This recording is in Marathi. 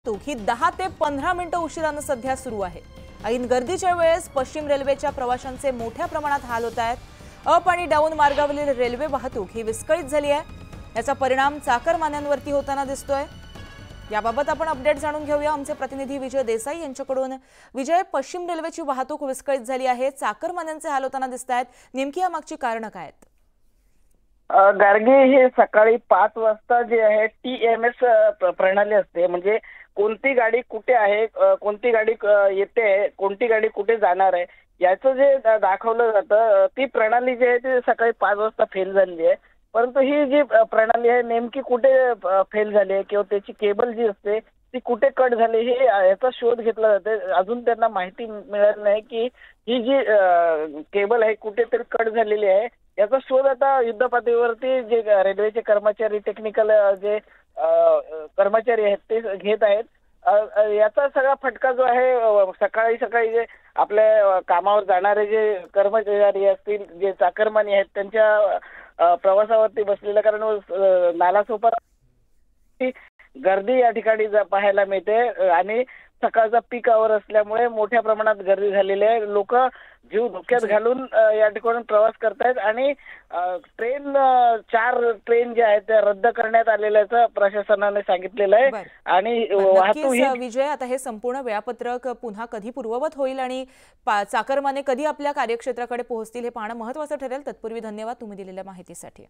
वाहतूक ही 10 ते 15 मिनिटं उशिराने सध्या सुरू आहे। ऐन गर्दीच्या वेळेस पश्चिम रेल्वेच्या प्रवाशांचे मोठ्या प्रमाणात हाल होत आहेत। अप आणि डाऊन मार्गावरील रेल्वे वाहतूक ही विस्कळीत झाली आहे। याचा परिणाम चाकरमान्यांवरती होताना दिसतोय। याबाबत आपण अपडेट जाणून घेऊया आमचे प्रतिनिधी विजय देसाई यांच्याकडून। विजय, पश्चिम रेल्वेची वाहतूक विस्कळीत झाली आहे, चाकरमान्यांचे हाल होताना दिसतायत, नेमकी यामागची कारणं काय आहेत? गार्गे, हे सकाळी 5 वाजता जे आहे TMS प्रणाली असते, म्हणजे कोणती गाडी कुठे आहे, कोणती गाडी येते, कोणती गाडी कुठे जाणार आहे याचं जे दाखवलं जातं, ती प्रणाली जी आहे ती सकाळी 5 वाजता फेल झालेली आहे। परंतु ही जी प्रणाली आहे नेमकी कुठे फेल झाली आहे किंवा त्याची केबल जी असते ती कुठे कट झाली हे याचा शोध घेतला जाते। अजून त्यांना माहिती मिळाली नाही की ही जी केबल आहे कुठेतरी कट झालेली आहे। याचा शोध आता युद्धपातळीवरती जे रेल्वेचे कर्मचारी, टेक्निकल जे कर्मचारी आहेत ते घेत आहेत। याचा सगळा फटका जो आहे सकाळी सकाळी जे आपल्या कामावर जाणारे जे कर्मचारी असतील, जे चाकरमानी आहेत, त्यांच्या प्रवासावरती बसलेल्या, कारण नालासोपारा गर्दी या ठिकाणी पाहायला मिळते आणि सकाळचा पीक आवर असल्यामुळे मोठ्या प्रमाणात गर्दी झालेली आहे। लोक जीव धोक्यात घालून या ठिकाणी प्रवास करतायत आणि 4 ट्रेन ज्या आहेत त्या रद्द करण्यात आलेल्याचं प्रशासनाने सांगितलेलं आहे। आणि वाहतूक विजय, आता हे संपूर्ण वेळापत्रक पुन्हा कधी पूर्ववत होईल आणि चाकरमाने कधी आपल्या कार्यक्षेत्राकडे पोहोचतील हे पाहणं महत्त्वाचं ठरेल। तत्पूर्वी धन्यवाद तुम्ही दिलेल्या माहितीसाठी।